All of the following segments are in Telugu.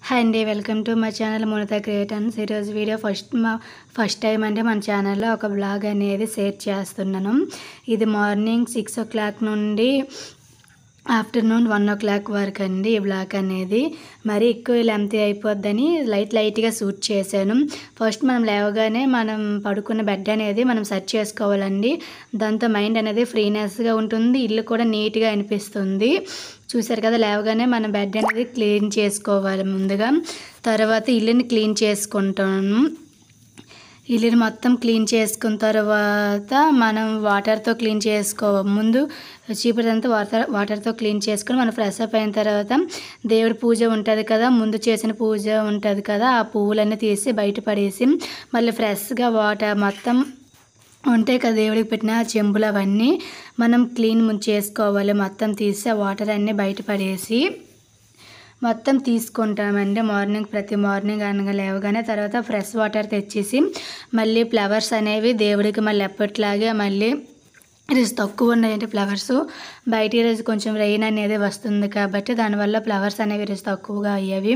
హాయ్ అండి, welcome to my channel Monita creators. ఈరోజు వీడియో ఫస్ట్ టైం అంటే మన ఛానల్లో ఒక బ్లాగ్ అనేది షేర్ చేస్తున్నాను. ఇది మార్నింగ్ 6 o'clock నుండి ఆఫ్టర్నూన్ 1 o'clock వరకు అండి. ఈ బ్లాగ్ అనేది మరి ఎక్కువ లెంత్ అయిపోద్దని లైట్గా షూట్ చేశాను. ఫస్ట్ మనం లేవగానే మనం పడుకున్న బెడ్ అనేది మనం సెట్ చేసుకోవాలండి. దాంతో మైండ్ అనేది ఫ్రీనెస్గా ఉంటుంది, ఇల్లు కూడా నీట్గా అనిపిస్తుంది. చూసారు కదా, లేవగానే మనం బెడ్ అనేది క్లీన్ చేసుకోవాలి ముందుగా. తర్వాత ఇల్లుని క్లీన్ చేసుకుంటాను. ఇల్లుని మొత్తం క్లీన్ చేసుకున్న తర్వాత మనం వాటర్తో క్లీన్ ముందు చీపురంతా వాటర్తో క్లీన్ చేసుకొని మనం ఫ్రెష్ అప్ అయిన తర్వాత దేవుడి పూజ ఉంటుంది కదా, ముందు చేసిన పూజ ఉంటుంది కదా, ఆ పువ్వులన్నీ తీసి బయట పడేసి మళ్ళీ ఫ్రెష్గా వాటర్ మొత్తం ఉంటాయి కదా దేవుడికి పెట్టిన చెంబులు అవన్నీ మనం క్లీన్ చేసుకోవాలి. మొత్తం తీసి ఆ వాటర్ అన్నీ బయట పడేసి మొత్తం తీసుకుంటామండి. ప్రతి మార్నింగ్ అనగా లేవగానే తర్వాత ఫ్రెష్ వాటర్ తెచ్చేసి మళ్ళీ ఫ్లవర్స్ అనేవి దేవుడికి మళ్ళీ ఎప్పట్లాగే మళ్ళీ ఈరోజు తక్కువ ఉన్నాయంటే ఫ్లవర్స్ బయట ఈరోజు కొంచెం రెయిన్ అనేది వస్తుంది కాబట్టి దానివల్ల ఫ్లవర్స్ అనేవి ఈరోజు తక్కువగా అయ్యేవి.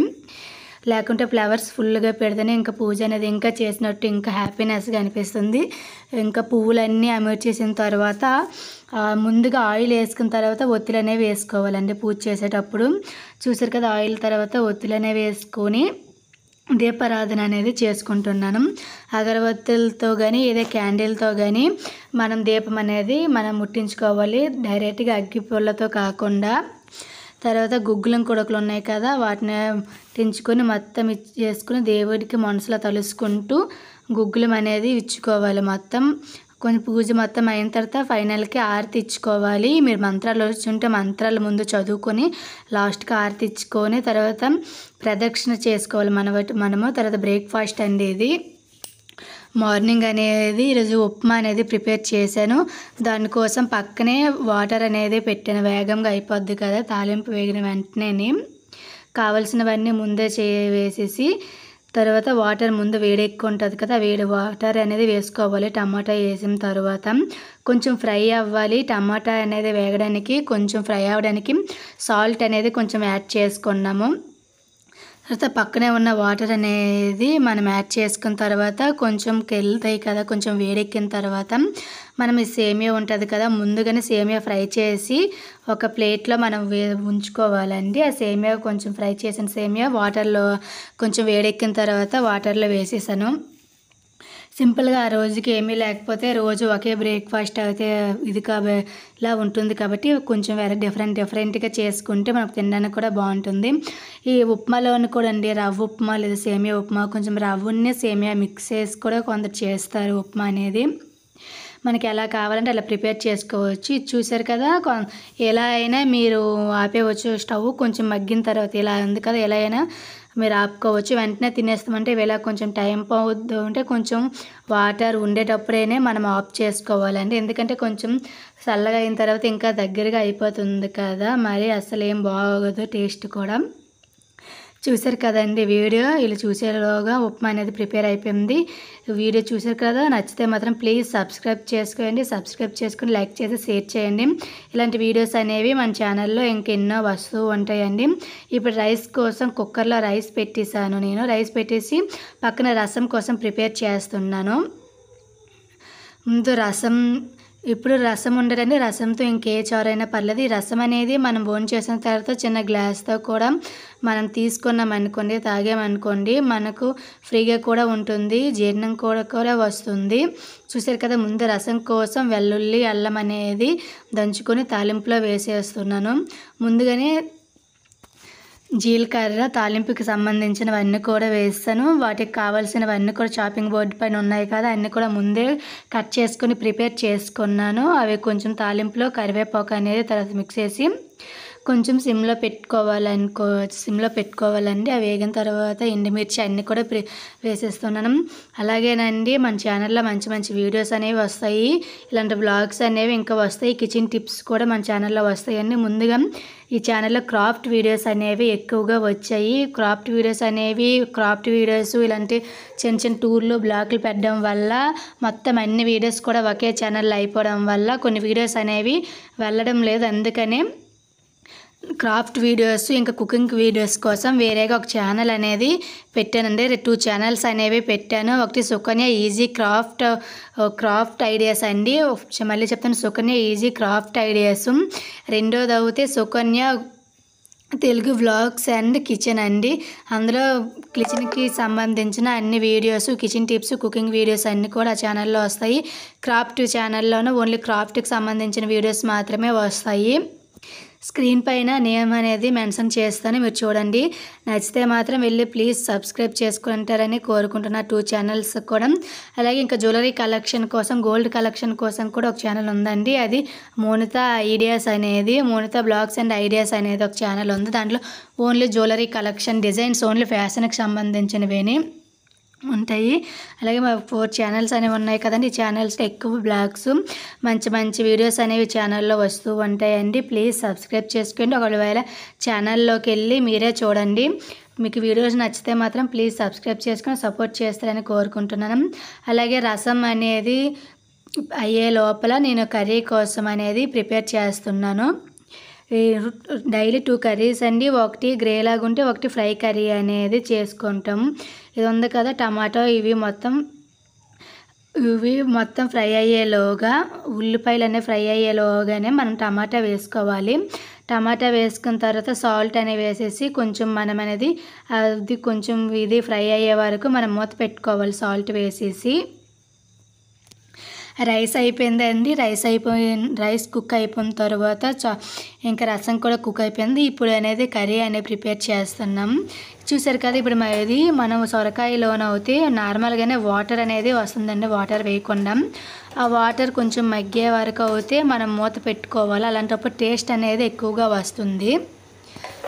లేకుంటే ఫ్లవర్స్ ఫుల్గా పెడితేనే ఇంకా పూజ అనేది ఇంకా చేసినట్టు ఇంకా హ్యాపీనెస్గా అనిపిస్తుంది. ఇంకా పువ్వులన్నీ అమర్చేసిన తర్వాత ముందుగా ఆయిల్ వేసుకున్న తర్వాత ఒత్తులు అనేవి వేసుకోవాలండి పూజ చేసేటప్పుడు. చూసారు కదా, ఆయిల్ తర్వాత ఒత్తులు అనేవి వేసుకొని దీపారాధన అనేది చేసుకుంటున్నాను. అగరబత్తులతో కానీ ఏదో క్యాండిల్తో కానీ మనం దీపం అనేది మనం ముట్టించుకోవాలి, డైరెక్ట్గా అగ్గిపుల్లతో కాకుండా. తర్వాత గుగ్గులం కొడకలు ఉన్నాయి కదా, వాటిని తెంచుకొని మొత్తం చేసుకుని దేవుడికి మనసులో తలుసుకుంటూ గుగ్గులం అనేది ఇచ్చుకోవాలి. మొత్తం కొంచెం పూజ మొత్తం అయిన తర్వాత ఫైనల్కి ఆరతి ఇచ్చుకోవాలి. మీరు మంత్రాలు వచ్చుంటే మంత్రాలు ముందు చదువుకొని లాస్ట్కి ఆరతి ఇచ్చుకొని తర్వాత ప్రదక్షిణ చేసుకోవాలి మనము. తర్వాత బ్రేక్ఫాస్ట్ అండి. ఇది మార్నింగ్ అనేది ఈరోజు ఉప్మా అనేది ప్రిపేర్ చేశాను. దానికోసం పక్కనే వాటర్ అనేది పెట్టాను, వేగంగా అయిపోద్ది కదా తాలింపు వేగిన వెంటనే. కావలసినవన్నీ ముందే వేసేసి తర్వాత వాటర్ ముందు వేడెక్కువ ఉంటుంది కదా, వేడి వాటర్ అనేది వేసుకోవాలి. టమాటా వేసిన తర్వాత కొంచెం ఫ్రై అవ్వాలి. టమాటా అనేది వేగడానికి కొంచెం ఫ్రై అవ్వడానికి సాల్ట్ అనేది కొంచెం యాడ్ చేసుకున్నాము. తర్వాత పక్కనే ఉన్న వాటర్ అనేది మనం యాడ్ చేసుకున్న తర్వాత కొంచెం వెళ్తాయి కదా, కొంచెం వేడెక్కిన తర్వాత మనం ఈ సేమియా ఉంటుంది కదా, ముందుగానే సేమియా ఫ్రై చేసి ఒక ప్లేట్లో మనం ఉంచుకోవాలండి. ఆ సేమియా కొంచెం ఫ్రై చేసిన సేమియా వాటర్లో కొంచెం వేడెక్కిన తర్వాత వాటర్లో వేసేసాను. సింపుల్గా ఆ రోజుకి ఏమీ లేకపోతే రోజు ఒకే బ్రేక్ఫాస్ట్ అయితే ఇది ఇలా ఉంటుంది కాబట్టి కొంచెం వేరే డిఫరెంట్గా చేసుకుంటే మనకు తినడానికి కూడా బాగుంటుంది. ఈ ఉప్మాలోని కూడా అండి, రవ్వ ఉప్మా లేదా సేమియా ఉప్మా, కొంచెం రవ్వని సేమియా మిక్స్ చేసి కూడా కొందరు చేస్తారు ఉప్మా అనేది. మనకి ఎలా కావాలంటే అలా ప్రిపేర్ చేసుకోవచ్చు. ఇది చూసారు కదా, ఎలా అయినా మీరు ఆపేయవచ్చు. స్టవ్ కొంచెం మగ్గిన తర్వాత ఇలా ఉంది కదా, ఎలా అయినా మీరు ఆపుకోవచ్చు. వెంటనే తినేస్తామంటే ఇలా కొంచెం టైం పోవద్దు అంటే కొంచెం వాటర్ ఉండేటప్పుడైనా మనం ఆఫ్ చేసుకోవాలండి. ఎందుకంటే కొంచెం చల్లగా అయిన తర్వాత ఇంకా దగ్గరగా అయిపోతుంది కదా, మరి అసలు ఏం బాగోదు టేస్ట్ కూడా. చూసారు కదండి వీడియో, ఇలా చూసేలోగా ఉప్మా అనేది ప్రిపేర్ అయిపోయింది. వీడియో చూసారు కదా, నచ్చితే మాత్రం ప్లీజ్ సబ్స్క్రైబ్ చేసుకొని లైక్ చేసి షేర్ చేయండి. ఇలాంటి వీడియోస్ అనేవి మన ఛానల్లో ఇంకెన్నో వస్తూ ఉంటాయండి. ఇప్పుడు రైస్ కోసం కుక్కర్లో రైస్ పెట్టేశాను. నేను రైస్ పెట్టేసి పక్కన రసం కోసం ప్రిపేర్ చేస్తున్నాను. ముందు ఇప్పుడు రసం ఉండదండి, రసంతో ఇంకే చారైనా పర్లేదు. ఈ రసం అనేది మనం భోజనం చేసిన తర్వాత చిన్న గ్లాస్తో కూడా మనం తీసుకున్నామనుకోండి, తాగామనుకోండి, మనకు ఫ్రీగా కూడా ఉంటుంది, జీర్ణం కూడా వస్తుంది. చూసారు కదా, ముందు రసం కోసం వెల్లుల్లి అల్లం అనేది దంచుకొని తాలింపులో వేసేస్తున్నాను. ముందుగానే జీలకర్ర తాలింపుకి సంబంధించినవన్నీ కూడా వేస్తాను. వాటికి కావాల్సినవన్నీ కూడా చాపింగ్ బోర్డు పైన ఉన్నాయి కదా, అన్నీ కూడా ముందే కట్ చేసుకొని ప్రిపేర్ చేసుకున్నాను. అవి కొంచెం తాలింపులో కరివేపాకు అనేది తర్వాత మిక్స్ చేసి కొంచెం సిమ్లో పెట్టుకోవాలండి. అవి వేగిన తర్వాత ఎండుమిర్చి అన్నీ కూడా వేసేస్తున్నాను. అలాగేనండి, మన ఛానల్లో మంచి వీడియోస్ అనేవి వస్తాయి. ఇలాంటి బ్లాగ్స్ అనేవి ఇంకా వస్తాయి. కిచెన్ టిప్స్ కూడా మన ఛానల్లో వస్తాయండి. ముందుగా ఈ ఛానల్లో క్రాఫ్ట్ వీడియోస్ అనేవి ఎక్కువగా వచ్చాయి. క్రాఫ్ట్ వీడియోస్ ఇలాంటి చిన్న టూర్లు బ్లాగులు పెట్టడం వల్ల మొత్తం అన్ని వీడియోస్ కూడా ఒకే ఛానల్లో అయిపోవడం వల్ల కొన్ని వీడియోస్ అనేవి వెళ్ళడం లేదు. అందుకనే క్రాఫ్ట్ వీడియోస్ ఇంకా కుకింగ్ వీడియోస్ కోసం వేరేగా ఒక ఛానల్ అనేది పెట్టానండి. 2 ఛానల్స్ అనేవి పెట్టాను. ఒకటి సుకన్య ఈజీ క్రాఫ్ట్ ఐడియాస్ అండి. మళ్ళీ చెప్తాను, సుకన్య ఈజీ క్రాఫ్ట్ ఐడియాస్. రెండోది అయితే Sukanya Telugu vlogs and kitchen అండి. అందులో కిచెన్కి సంబంధించిన అన్ని videos, kitchen tips, cooking videos అన్నీ కూడా ఆ ఛానల్లో వస్తాయి. క్రాఫ్ట్ ఛానల్లోనూ ఓన్లీ క్రాఫ్ట్కి సంబంధించిన వీడియోస్ మాత్రమే వస్తాయి. స్క్రీన్ పైన నేమ్ అనేది మెన్షన్ చేస్తాను, మీరు చూడండి. నచ్చితే మాత్రం వెళ్ళి ప్లీజ్ సబ్స్క్రైబ్ చేసుకుంటారని కోరుకుంటున్నా 2 ఛానల్స్ కూడా. అలాగే ఇంకా జ్యువెలరీ కలెక్షన్ కోసం, గోల్డ్ కలెక్షన్ కోసం కూడా ఒక ఛానల్ ఉందండి. అది మోనిత ఐడియాస్ అనేది, మోనిత బ్లాగ్స్ అండ్ ఐడియాస్ అనేది ఒక ఛానల్ ఉంది. దాంట్లో only jewellery collection designs, only ఫ్యాషన్కి సంబంధించినవి ఉంటాయి. అలాగే మా 4 ఛానల్స్ అనేవి ఉన్నాయి కదండి. ఈ ఛానల్స్లో ఎక్కువ బ్లాగ్స్, మంచి మంచి వీడియోస్ అనేవి ఛానల్లో వస్తూ ఉంటాయండి. ప్లీజ్ సబ్స్క్రైబ్ చేసుకోండి. ఒకవేళ ఛానల్లోకి వెళ్ళి మీరే చూడండి. మీకు వీడియోస్ నచ్చితే మాత్రం ప్లీజ్ సబ్స్క్రైబ్ చేసుకొని సపోర్ట్ చేస్తారని కోరుకుంటున్నాను. అలాగే రసం అనేది అయ్యే లోపల నేను కర్రీ కోసం అనేది ప్రిపేర్ చేస్తున్నాను. డైలీ 2 కర్రీస్ అండి. ఒకటి గ్రే లాగా ఉంటే ఒకటి ఫ్రై కర్రీ అనేది చేసుకుంటాం. ఇది ఉంది కదా టమాటో, ఇవి మొత్తం ఫ్రై అయ్యేలోగా, ఉల్లిపాయలు అనేవి ఫ్రై అయ్యేలోగానే మనం టమాటా వేసుకోవాలి. టమాటా వేసుకున్న తర్వాత సాల్ట్ అనేవి వేసేసి కొంచెం మనం అనేది అది కొంచెం ఇది ఫ్రై అయ్యే వరకు మనం మూత పెట్టుకోవాలి సాల్ట్ వేసేసి. రైస్ అయిపోయిందండి. రైస్ కుక్ అయిపోయిన తర్వాత ఇంకా రసం కూడా కుక్ అయిపోయింది. ఇప్పుడు అనేది కర్రీ అనేది ప్రిపేర్ చేస్తున్నాం. చూసారు కదా, ఇప్పుడు ఇది మనం సొరకాయలోనైతే నార్మల్గానే వాటర్ అనేది వస్తుందండి, వాటర్ వేయకుండా. ఆ వాటర్ కొంచెం మగ్గే వరకు అయితే మనం మూత పెట్టుకోవాలి. అలాంటప్పుడు టేస్ట్ అనేది ఎక్కువగా వస్తుంది.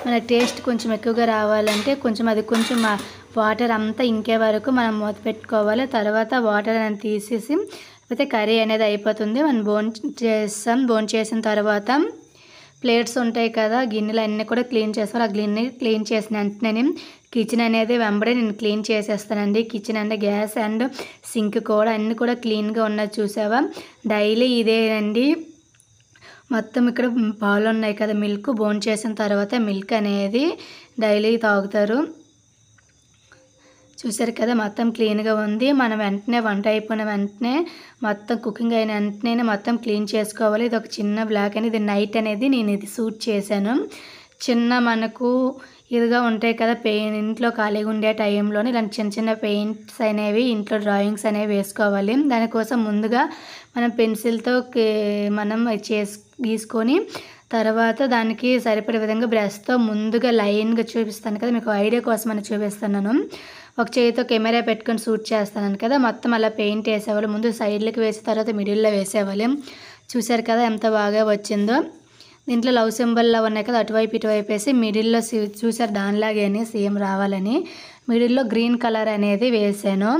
మన టేస్ట్ కొంచెం ఎక్కువగా రావాలంటే కొంచెం వాటర్ అంతా ఇంకే వరకు మనం మూత పెట్టుకోవాలి. తర్వాత వాటర్ అనేది తీసేసి అయితే కర్రీ అనేది అయిపోతుంది. మనం బోన్ చేసిన తర్వాత ప్లేట్స్ ఉంటాయి కదా, గిన్నెలు అన్నీ కూడా క్లీన్ చేస్తారు. ఆ గిన్నె క్లీన్ చేసిన వెంటనే కిచెన్ అనేది వెంబడే నేను క్లీన్ చేసేస్తానండి. కిచెన్ అంటే గ్యాస్ అండ్ సింక్ కూడా అన్నీ కూడా క్లీన్గా ఉన్నది చూసావా. డైలీ ఇదేనండి. మొత్తం ఇక్కడ పాలు ఉన్నాయి కదా, మిల్క్ బోన్ చేసిన తర్వాత మిల్క్ అనేది డైలీ తాగుతారు. చూసారు కదా, మొత్తం క్లీన్గా ఉంది. మనం వెంటనే వంట అయిపోయిన వెంటనే మొత్తం కుకింగ్ అయిన వెంటనే మొత్తం క్లీన్ చేసుకోవాలి. ఇది ఒక చిన్న బ్లాక్ అని, ఇది నైట్ అనేది నేను ఇది షూట్ చేశాను. చిన్న మనకు ఇదిగా ఉంటాయి కదా ఇంట్లో ఖాళీగా ఉండే టైంలోనే ఇలాంటి చిన్న చిన్న పెయింట్స్ అనేవి, ఇంట్లో డ్రాయింగ్స్ అనేవి వేసుకోవాలి. దానికోసం ముందుగా మనం పెన్సిల్తో మనం గీసుకొని తర్వాత దానికి సరిపడే విధంగా బ్రష్తో ముందుగా లైన్గా చూపిస్తాను కదా, మీకు ఐడియా కోసం అని చూపిస్తున్నాను. ఒక చేతితో కెమెరా పెట్టుకొని షూట్ చేస్తాను కదా, మొత్తం అలా పెయింట్ వేసేవాళ్ళు. ముందు సైడ్లకి వేసి తర్వాత మిడిల్లో వేసేవాళ్ళు. చూసారు కదా ఎంత బాగా వచ్చిందో. దీంట్లో లవ్ సింబల్లా ఉన్నాయి కదా, అటువైపు ఇటువైపు వేసి మిడిల్లో చూసారు దానిలాగే సేమ్ రావాలని మిడిల్లో గ్రీన్ కలర్ అనేది వేసాను.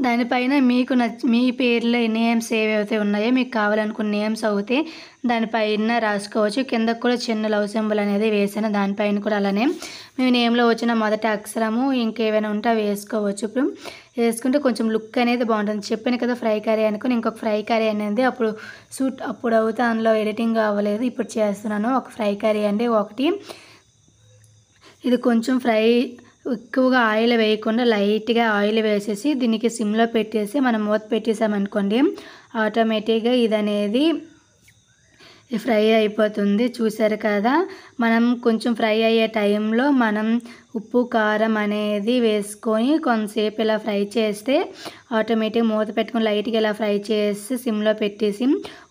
దానిపైన మీకు మీ పేర్లో నేమ్స్ ఏవైతే ఉన్నాయో మీకు కావాలనుకున్న నేమ్స్ అయితే దానిపైన రాసుకోవచ్చు. కింద కూడా చిన్న లవ్ సింబల్ అనేది వేసాను. దానిపైన కూడా అలానే మీ నేమ్లో వచ్చిన మొదటి అక్షరము ఇంకేమైనా ఉంటే అవి వేసుకోవచ్చు. ఇప్పుడు వేసుకుంటే కొంచెం లుక్ అనేది బాగుంటుంది. చెప్పాను కదా ఫ్రై కర్రీ అనుకుని, ఇంకొక ఫ్రై కర్రీ అనేది అప్పుడు అవుతే అందులో ఎడిటింగ్ అవ్వలేదు, ఇప్పుడు చేస్తున్నాను. ఒక ఫ్రై కర్రీ అండి. ఒకటి ఇది కొంచెం ఫ్రై ఎక్కువగా ఆయిల్ వేయకుండా లైట్గా ఆయిల్ వేసేసి దీనికి సిమ్లో పెట్టేసి మనం మూత పెట్టేసామనుకోండి, ఆటోమేటిక్గా ఇది అనేది ఫ్రై అయిపోతుంది. చూసారు కదా, మనం కొంచెం ఫ్రై అయ్యే టైంలో మనం ఉప్పు కారం అనేది వేసుకొని కొంతసేపు ఇలా ఫ్రై చేస్తే ఆటోమేటిక్గా మూత పెట్టుకొని లైట్గా ఇలా ఫ్రై చేసి సిమ్లో పెట్టేసి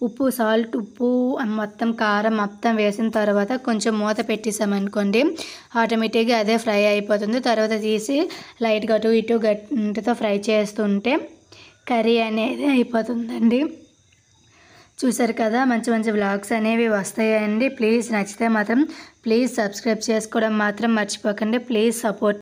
ఉప్పు మొత్తం కారం మొత్తం వేసిన తర్వాత కొంచెం మూత పెట్టేసామనుకోండి, ఆటోమేటిక్గా అదే ఫ్రై అయిపోతుంది. తర్వాత తీసి లైట్గా అటు ఇటు గట్టితో ఫ్రై చేస్తుంటే కర్రీ అనేది అయిపోతుందండి. చూసారు కదా, మంచి మంచి వ్లాగ్స్ అనేవి వస్తాయండి. ప్లీజ్ నచ్చితే మాత్రం ప్లీజ్ సబ్స్క్రైబ్ చేసుకోవడం మాత్రం మర్చిపోకండి. Please support